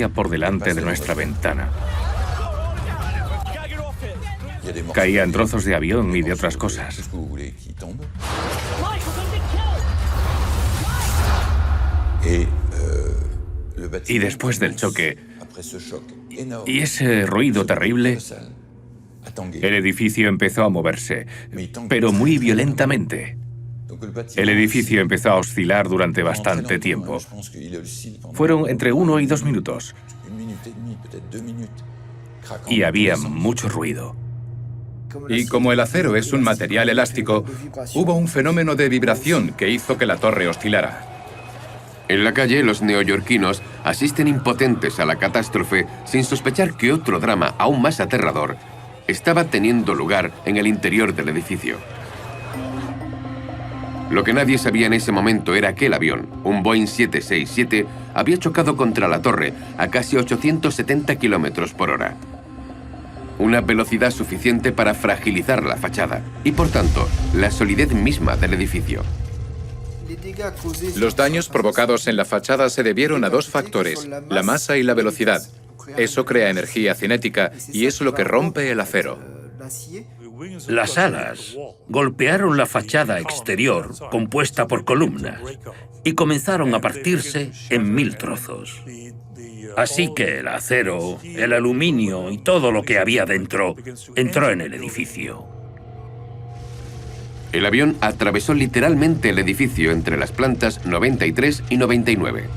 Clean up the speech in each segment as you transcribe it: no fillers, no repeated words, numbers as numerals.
por delante de nuestra ventana. Caían trozos de avión y de otras cosas. Y después del choque, y ese ruido terrible, el edificio empezó a moverse, pero muy violentamente. El edificio empezó a oscilar durante bastante tiempo. Fueron entre 1 y 2 minutos. Y había mucho ruido. Y como el acero es un material elástico, hubo un fenómeno de vibración que hizo que la torre oscilara. En la calle, los neoyorquinos asisten impotentes a la catástrofe sin sospechar que otro drama aún más aterrador estaba teniendo lugar en el interior del edificio. Lo que nadie sabía en ese momento era que el avión, un Boeing 767, había chocado contra la torre a casi 870 kilómetros por hora. Una velocidad suficiente para fragilizar la fachada y, por tanto, la solidez misma del edificio. Los daños provocados en la fachada se debieron a 2 factores, la masa y la velocidad. Eso crea energía cinética y es lo que rompe el acero. Las alas golpearon la fachada exterior compuesta por columnas y comenzaron a partirse en 1000 trozos. Así que el acero, el aluminio y todo lo que había dentro entró en el edificio. El avión atravesó literalmente el edificio entre las plantas 93 y 99.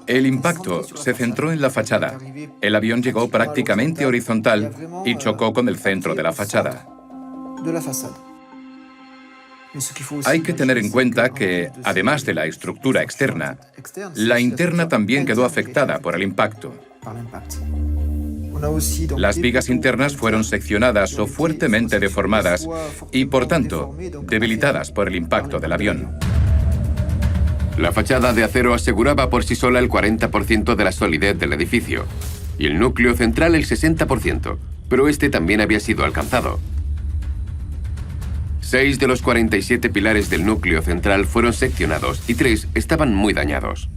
El impacto se centró en la fachada. El avión llegó prácticamente horizontal y chocó con el centro de la fachada. Hay que tener en cuenta que, además de la estructura externa, la interna también quedó afectada por el impacto. Las vigas internas fueron seccionadas o fuertemente deformadas y, por tanto, debilitadas por el impacto del avión. La fachada de acero aseguraba por sí sola el 40% de la solidez del edificio y el núcleo central el 60%, pero este también había sido alcanzado. 6 de los 47 pilares del núcleo central fueron seccionados y 3 estaban muy dañados.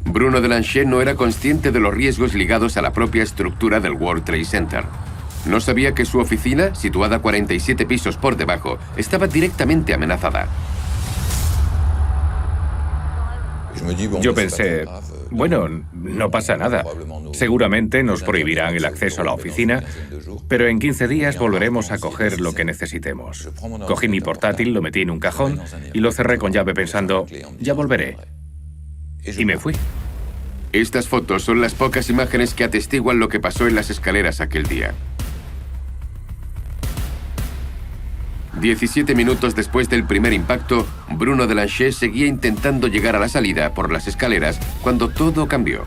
Bruno Delanchet no era consciente de los riesgos ligados a la propia estructura del World Trade Center. No sabía que su oficina, situada 47 pisos por debajo, estaba directamente amenazada. Yo pensé, bueno, no pasa nada. Seguramente nos prohibirán el acceso a la oficina, pero en 15 días volveremos a coger lo que necesitemos. Cogí mi portátil, lo metí en un cajón y lo cerré con llave pensando, ya volveré. Y me fui. Estas fotos son las pocas imágenes que atestiguan lo que pasó en las escaleras aquel día. 17 minutos después del primer impacto, Bruno Delanchet seguía intentando llegar a la salida por las escaleras cuando todo cambió.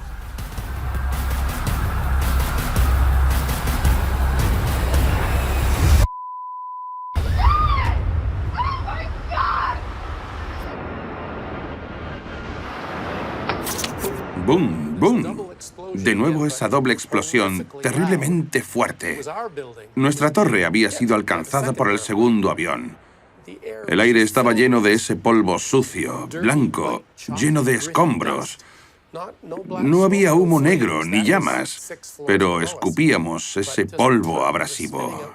¡Bum! ¡Bum! De nuevo esa doble explosión, terriblemente fuerte. Nuestra torre había sido alcanzada por el segundo avión. El aire estaba lleno de ese polvo sucio, blanco, lleno de escombros. No había humo negro ni llamas, pero escupíamos ese polvo abrasivo.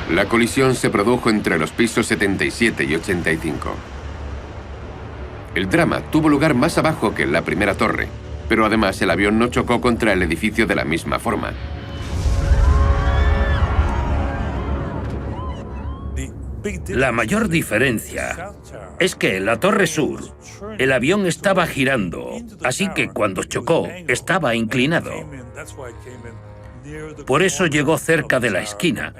La colisión se produjo entre los pisos 77 y 85. El drama tuvo lugar más abajo que en la primera torre, pero además el avión no chocó contra el edificio de la misma forma. La mayor diferencia es que en la Torre Sur el avión estaba girando, así que cuando chocó estaba inclinado. Por eso llegó cerca de la esquina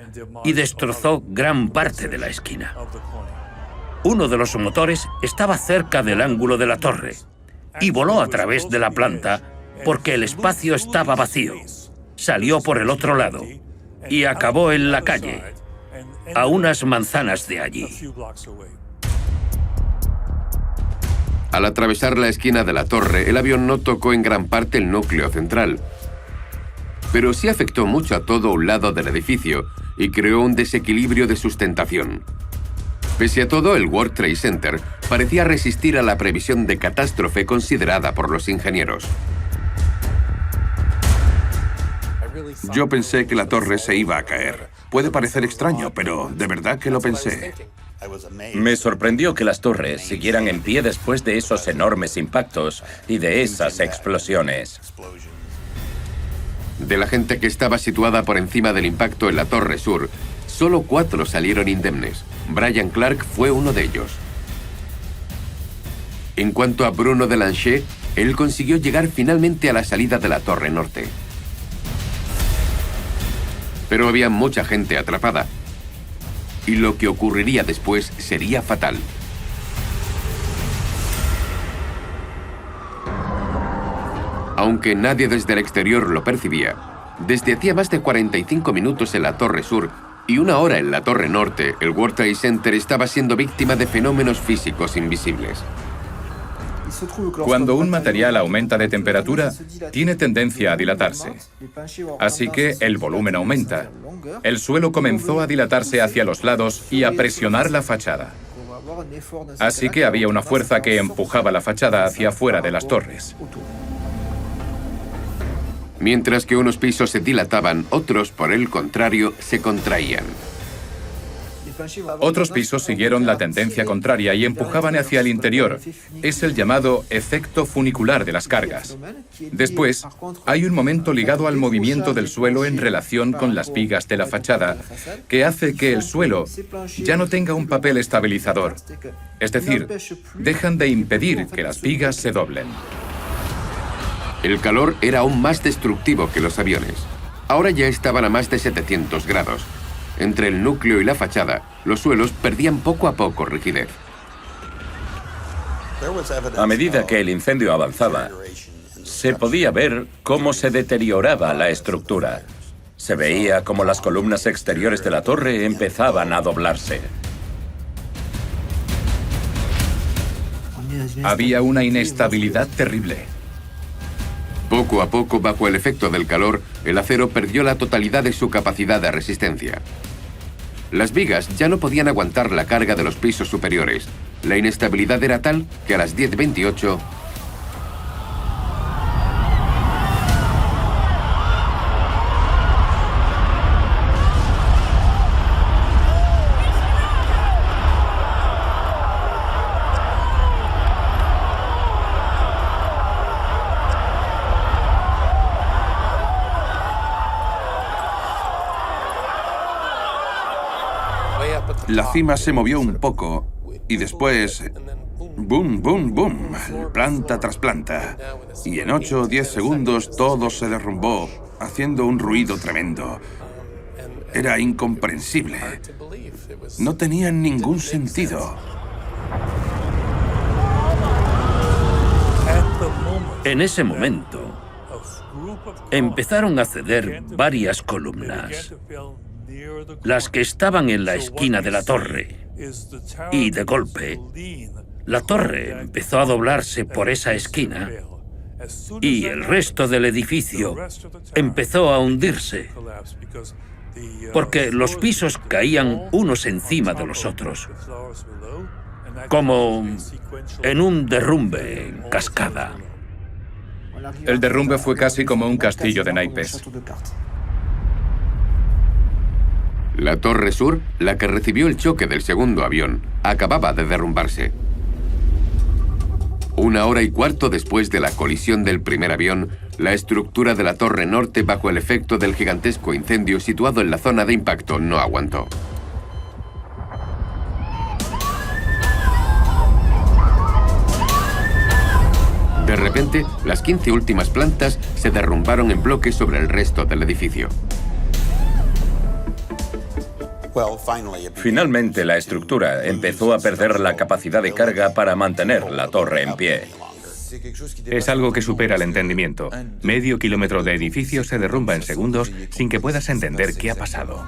y destrozó gran parte de la esquina. Uno de los motores estaba cerca del ángulo de la torre y voló a través de la planta porque el espacio estaba vacío. Salió por el otro lado y acabó en la calle, a unas manzanas de allí. Al atravesar la esquina de la torre, el avión no tocó en gran parte el núcleo central, pero sí afectó mucho a todo un lado del edificio y creó un desequilibrio de sustentación. Pese a todo, el World Trade Center parecía resistir a la previsión de catástrofe considerada por los ingenieros. Yo pensé que la torre se iba a caer. Puede parecer extraño, pero de verdad que lo pensé. Me sorprendió que las torres siguieran en pie después de esos enormes impactos y de esas explosiones. De la gente que estaba situada por encima del impacto en la Torre Sur, solo 4 salieron indemnes. Brian Clark fue uno de ellos. En cuanto a Bruno Delanchet, él consiguió llegar finalmente a la salida de la Torre Norte. Pero había mucha gente atrapada. Y lo que ocurriría después sería fatal. Aunque nadie desde el exterior lo percibía, desde hacía más de 45 minutos en la Torre Sur y 1 hora en la Torre Norte, el World Trade Center estaba siendo víctima de fenómenos físicos invisibles. Cuando un material aumenta de temperatura, tiene tendencia a dilatarse. Así que el volumen aumenta. El suelo comenzó a dilatarse hacia los lados y a presionar la fachada. Así que había una fuerza que empujaba la fachada hacia afuera de las torres. Mientras que unos pisos se dilataban, otros, por el contrario, se contraían. Otros pisos siguieron la tendencia contraria y empujaban hacia el interior. Es el llamado efecto funicular de las cargas. Después, hay un momento ligado al movimiento del suelo en relación con las vigas de la fachada, que hace que el suelo ya no tenga un papel estabilizador. Es decir, dejan de impedir que las vigas se doblen. El calor era aún más destructivo que los aviones. Ahora ya estaban a más de 700 grados. Entre el núcleo y la fachada, los suelos perdían poco a poco rigidez. A medida que el incendio avanzaba, se podía ver cómo se deterioraba la estructura. Se veía cómo las columnas exteriores de la torre empezaban a doblarse. Había una inestabilidad terrible. Poco a poco, bajo el efecto del calor, el acero perdió la totalidad de su capacidad de resistencia. Las vigas ya no podían aguantar la carga de los pisos superiores. La inestabilidad era tal que a las 10:28... La cima se movió un poco y después... ¡Boom, boom, boom! Planta tras planta. Y en 8 o 10 segundos todo se derrumbó, haciendo un ruido tremendo. Era incomprensible. No tenía ningún sentido. En ese momento, empezaron a ceder varias columnas. Las que estaban en la esquina de la torre. Y de golpe, la torre empezó a doblarse por esa esquina y el resto del edificio empezó a hundirse porque los pisos caían unos encima de los otros, como en un derrumbe en cascada. El derrumbe fue casi como un castillo de naipes. La Torre Sur, la que recibió el choque del segundo avión, acababa de derrumbarse. 1 hora y cuarto después de la colisión del primer avión, la estructura de la Torre Norte, bajo el efecto del gigantesco incendio situado en la zona de impacto, no aguantó. De repente, las 15 últimas plantas se derrumbaron en bloque sobre el resto del edificio. Finalmente, la estructura empezó a perder la capacidad de carga para mantener la torre en pie. Es algo que supera el entendimiento. Medio kilómetro de edificio se derrumba en segundos sin que puedas entender qué ha pasado.